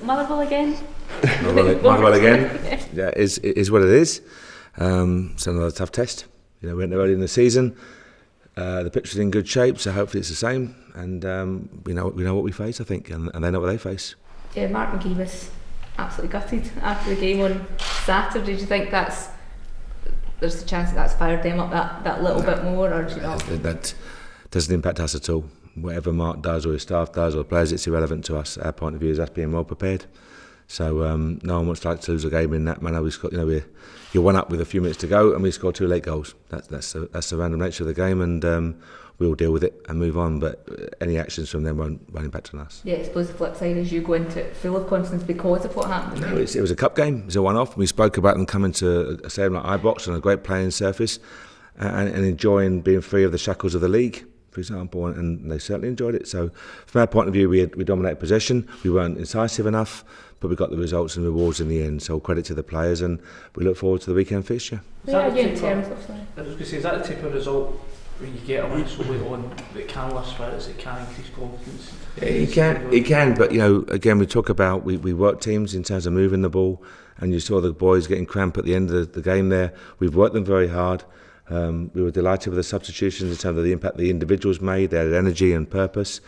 Motherwell again? Motherwell again. Yeah, it is what it is. It's another tough test. We went there early in the season. The pitch was in good shape, so hopefully it's the same. And we know what we face, I think, and they know what they face. Yeah, Mark McGee was absolutely gutted after the game on Saturday. Do you think there's a chance that's fired them up that little bit more, or do you not? That doesn't impact us at all. Whatever Mark does or his staff does or the players, it's irrelevant to us. Our point of view is us being well prepared. So no one wants to lose a game in that manner. You're one up with a few minutes to go, and we scored 2 late goals. That's the random nature of the game, and we'll deal with it and move on. But any actions from them won't impact on us. Yeah, I suppose the flip side is you go into it full of confidence because of what happened. No, it was a cup game. It was a one-off. We spoke about them coming to a stadium like Ibrox on a great playing surface and enjoying being free of the shackles of the league, for example, and they certainly enjoyed it. So from our point of view, we dominated possession. We weren't incisive enough, but we got the results and rewards in the end. So credit to the players, and we look forward to the weekend fixture. I was going to say, is that the type of result when you get a win so late on that can lift spirits, it can increase confidence? Yeah, it can, but again, we talk about we work teams in terms of moving the ball, and you saw the boys getting cramp at the end of the game there. We've worked them very hard. We were delighted with the substitutions in terms of the impact the individuals made. They had energy and purpose.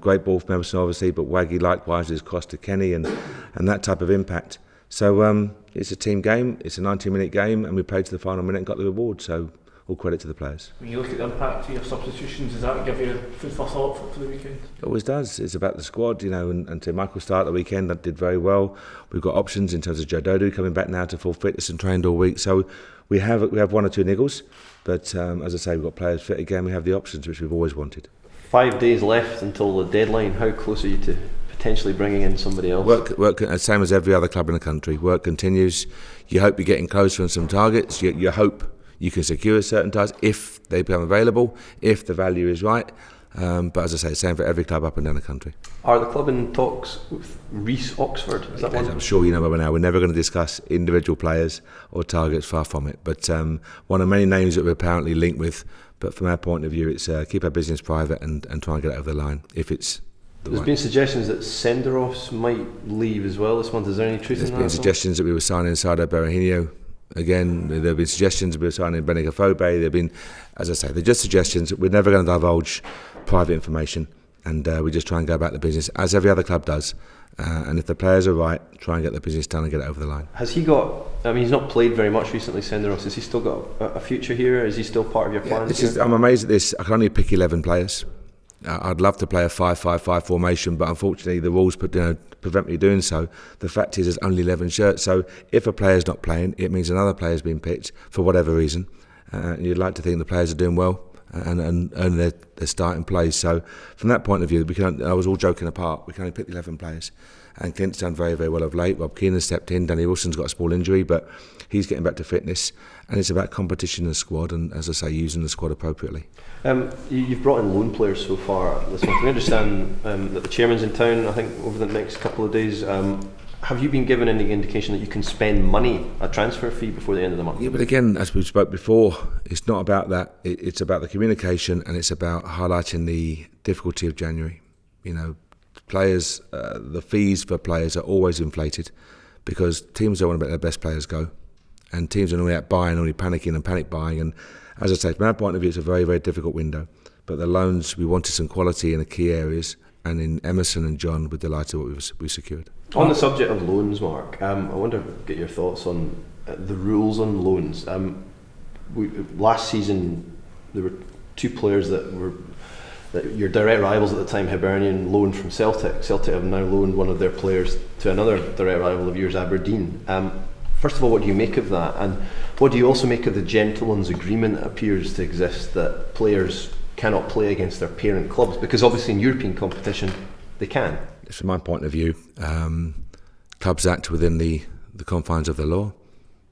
Great ball from Emerson, obviously, but Waggy likewise his cross to Kenny and that type of impact. So it's a team game, it's a 90-minute game, and we played to the final minute and got the reward. So all credit to the players. When you look at the impact of your substitutions, does that give you food for thought for the weekend? It always does. It's about the squad, and to Michael start the weekend, that did very well. We've got options in terms of Joe Dodu coming back now to full fitness and trained all week. So we have 1 or 2 niggles, but as I say, we've got players fit again. We have the options which we've always wanted. 5 days left until the deadline. How close are you to potentially bringing in somebody else? Work, same as every other club in the country. Work continues. You hope you're getting closer on some targets. You hope you can secure certain targets if they become available, if the value is right. But as I say, same for every club up and down the country. Are the club in talks with Reece Oxford? Is that one? I'm sure you know by now. We're never going to discuss individual players or targets, far from it. But one of many names that we're apparently linked with. But from our point of view, it's keep our business private and try and get it over the line if it's There's been suggestions that Senderos might leave as well this month. Is there any truth in that? There's been suggestions that we were signing Sardar Berahino. Again, there have been suggestions that we were signing Benica Fobe. There have been, as I say, they're just suggestions. We're never going to divulge private information, and we just try and go about the business as every other club does. And if the players are right, try and get the business done and get it over the line. Has he got, he's not played very much recently, Senderos. Has he still got a future here? Is he still part of your plans? I'm amazed at this. I can only pick 11 players. I'd love to play a 5-5-5 formation, but unfortunately the rules prevent me doing so. The fact is there's only 11 shirts, so if a player's not playing, it means another player's been picked for whatever reason. You'd like to think the players are doing well and earn their starting place. So from that point of view, I was all joking apart, we can only pick 11 players. And Clint's done very, very well of late. Rob Keenan stepped in. Danny Wilson's got a small injury, but he's getting back to fitness. And it's about competition in the squad and, as I say, using the squad appropriately. You've brought in loan players so far this month. We understand that the chairman's in town, I think, over the next couple of days. Have you been given any indication that you can spend money, a transfer fee, before the end of the month? Yeah, but again, as we spoke before, it's not about that. It's about the communication, and it's about highlighting the difficulty of January. Players, the fees for players are always inflated because teams don't want to let their best players go, and teams are normally out buying, only panicking and panic buying. And as I say, from our point of view, it's a very, very difficult window. But the loans, we wanted some quality in the key areas, and in Emerson and John, we're delighted what we secured. On the subject of loans, Mark, I wonder, get your thoughts on the rules on loans. Last season, there were 2 players that were your direct rivals at the time, Hibernian, loaned from Celtic. Celtic have now loaned one of their players to another direct rival of yours, Aberdeen. First of all, what do you make of that? And what do you also make of the gentleman's agreement that appears to exist that players cannot play against their parent clubs? Because obviously in European competition, they can. From my point of view, clubs act within the confines of the law.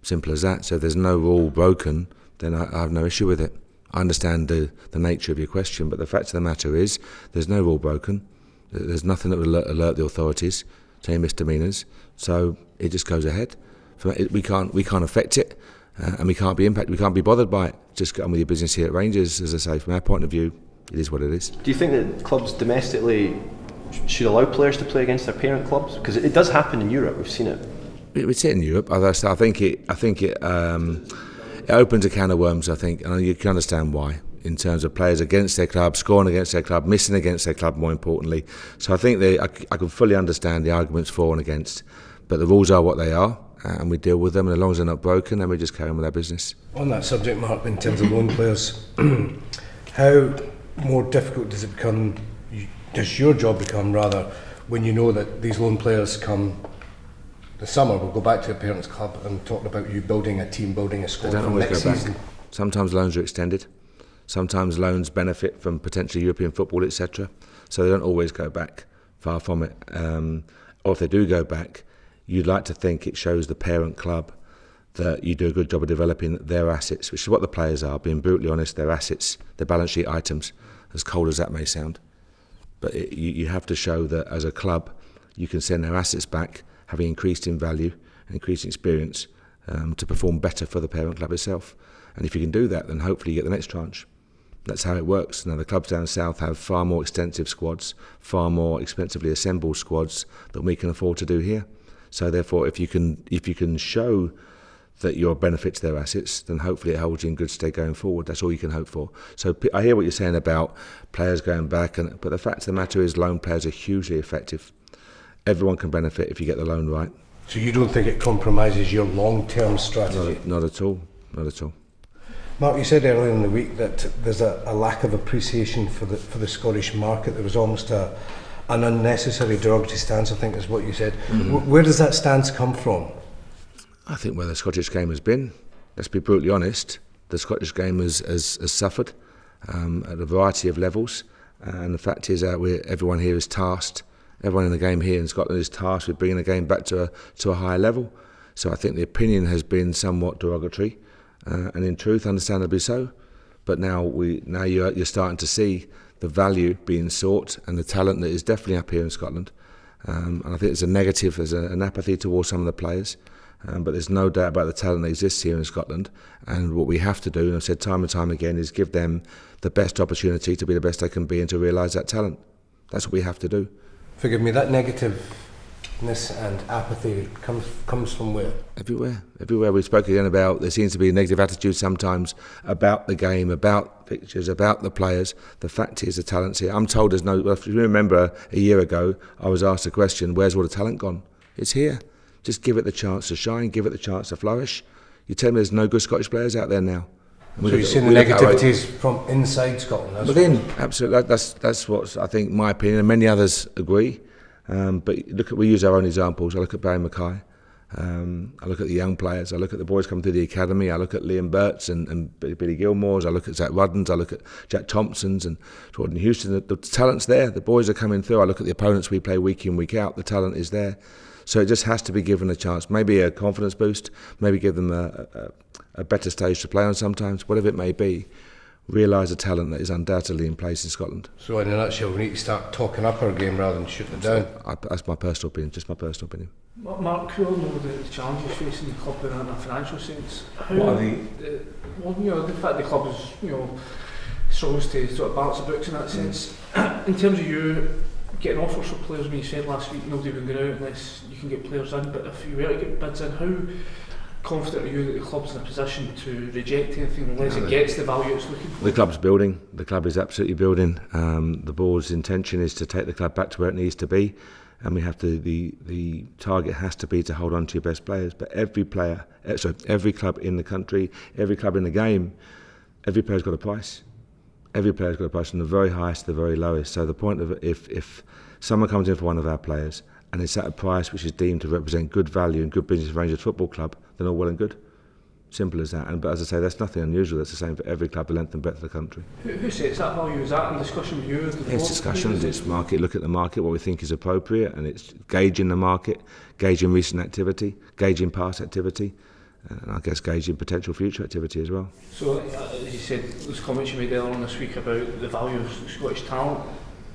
Simple as that. So if there's no rule broken, then I have no issue with it. I understand the nature of your question, but the fact of the matter is there's no rule broken. There's nothing that will alert the authorities to any misdemeanours. So it just goes ahead. We can't affect it, and we can't be impacted. We can't be bothered by it. Just get on with your business here at Rangers. As I say, from our point of view, it is what it is. Do you think that clubs domestically should allow players to play against their parent clubs? Because it does happen in Europe. We've seen it. We see it in Europe. I think it opens a can of worms. I think, and you can understand why. In terms of players against their club, scoring against their club, missing against their club, more importantly. So I think I can fully understand the arguments for and against, but the rules are what they are, and we deal with them, and as long as they're not broken, then we just carry on with our business. On that subject, Mark, in terms of loan players, how more difficult does your job become, rather, when you know that these loan players come the summer, we'll go back to your parents' club and talk about you building a team, building a squad for next season? Sometimes loans are extended. Sometimes loans benefit from potentially European football, etc. So they don't always go back, far from it. Or if they do go back, you'd like to think it shows the parent club that you do a good job of developing their assets, which is what the players are, being brutally honest, their assets, their balance sheet items, as cold as that may sound. But you have to show that as a club, you can send their assets back, having increased in value and increased in experience, to perform better for the parent club itself. And if you can do that, then hopefully you get the next tranche. That's how it works. Now the clubs down south have far more extensive squads, far more expensively assembled squads than we can afford to do here. So therefore, if you can show that you're a benefit to their assets, then hopefully it holds you in good stead going forward. That's all you can hope for. So I hear what you're saying about players going back, but the fact of the matter is loan players are hugely effective. Everyone can benefit if you get the loan right. So you don't think it compromises your long-term strategy? Not at all. Not at all. Mark, you said earlier in the week that there's a lack of appreciation for the Scottish market. There was almost an unnecessary derogatory stance, I think is what you said. Mm-hmm. Where does that stance come from? I think where the Scottish game has been. Let's be brutally honest. The Scottish game has suffered at a variety of levels. And the fact is that everyone here is tasked. Everyone in the game here in Scotland is tasked with bringing the game back to a higher level. So I think the opinion has been somewhat derogatory. And in truth, understandably so. But now you're starting to see the value being sought and the talent that is definitely up here in Scotland. And I think there's a negative, there's an apathy towards some of the players. But there's no doubt about the talent that exists here in Scotland. And what we have to do, and I've said time and time again, is give them the best opportunity to be the best they can be and to realise that talent. That's what we have to do. Forgive me, that negativeness and apathy comes from where? Everywhere. We spoke again about there seems to be a negative attitude sometimes about the game, about pictures, about the players. The fact is the talent's here. I'm told there's no. If you remember a year ago, I was asked the question, where's all the talent gone? It's here. Just give it the chance to shine, give it the chance to flourish. You tell me there's no good Scottish players out there now. So you're saying the negativity is from inside Scotland? Within, absolutely. That's what I think, my opinion, and many others agree. But we use our own examples. I look at Barry Mackay. I look at the young players. I look at the boys coming through the academy. I look at Liam Burts and Billy Gilmore's. I look at Zach Ruddens. I look at Jack Thompson's and Jordan Houston. The talent's there. The boys are coming through. I look at the opponents we play week in, week out. The talent is there. So it just has to be given a chance. Maybe a confidence boost. Maybe give them a better stage to play on sometimes. Whatever it may be. Realise the talent that is undoubtedly in place in Scotland. So in a nutshell, we need to start talking up our game rather than shooting it down. That's my personal opinion, just my personal opinion. Mark, we all know the challenges facing the club in a financial sense. What are they? The fact the club is, struggles to sort of balance the books in that sense. In terms of you getting offers for players, when you said last week nobody would go out unless you can get players in, but if you were to get bids in, how confident are you that the club's in a position to reject anything unless it gets the value it's looking for? The club's building. The club is absolutely building. The board's intention is to take the club back to where it needs to be, and we have to. The target has to be to hold on to your best players. But every club in the country, every club in the game, every player's got a price. Every player's got a price from the very highest to the very lowest. So the point of if someone comes in for one of our players and it's at a price which is deemed to represent good value and good business for Rangers Football Club, then all well and good. Simple as that. But as I say, that's nothing unusual. That's the same for every club, the length and breadth of the country. Who sets that value? Is that in discussion with you? It's discussions, it's market, look at the market, what we think is appropriate, and it's gauging the market, gauging recent activity, gauging past activity, and I guess gauging potential future activity as well. So, as you said, those comments you made earlier on this week about the value of Scottish talent,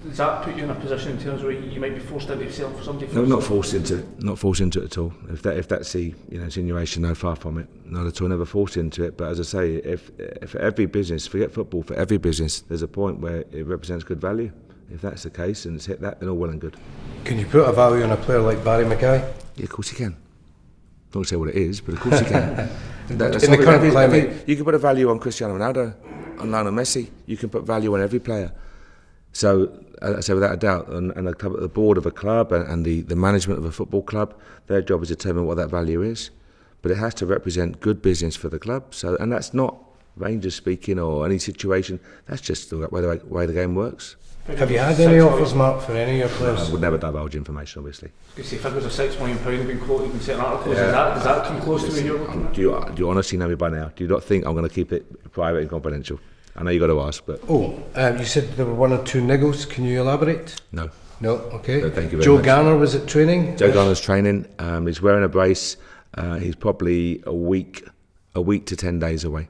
does that put you in a position in terms where you might be forced into selling for somebody? No, not forced into it. Not forced into it at all. If that's the insinuation, no, far from it. Not at all. Never forced into it. But as I say, if every business, forget football, for every business, there's a point where it represents good value. If that's the case and it's hit that, then all well and good. Can you put a value on a player like Barry Mackay? Yeah, of course you can. Not say what it is, but of course you can. In the current climate, you can put a value on Cristiano Ronaldo, on Lionel Messi. You can put value on every player. So, as I say, without a doubt, and the board of a club and the management of a football club, their job is to determine what that value is. But it has to represent good business for the club. So, and that's not Rangers speaking or any situation. That's just the way the game works. have you had any offers, Mark, for any of your players? I would never divulge information, obviously. I was going to say, figures of £6 million have been quoted in certain articles. Does that come close to where you're looking at? Do you honestly know me by now? Do you not think I'm going to keep it private and confidential? I know you got to ask, but... You said there were 1 or 2 niggles. Can you elaborate? No. No? Okay. No, thank you very Joe much. Garner was at training? Joe Garner's training. He's wearing a brace. He's probably a week to 10 days away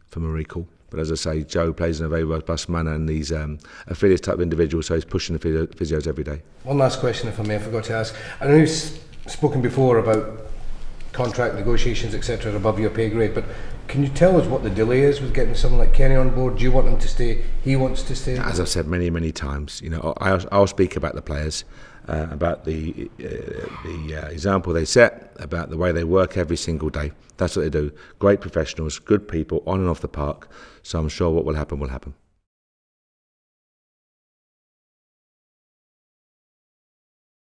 from a recall. But as I say, Joe plays in a very robust manner, and he's a fitness type individual, so he's pushing the physios every day. One last question, if I may, I forgot to ask. I know you've spoken before about contract negotiations, etc., above your pay grade, but can you tell us what the delay is with getting someone like Kenny on board? Do you want him to stay? He wants to stay? As I've said many times, I'll speak about the players, about the example they set, about the way they work every single day. That's what they do. Great professionals, good people on and off the park. So I'm sure what will happen will happen.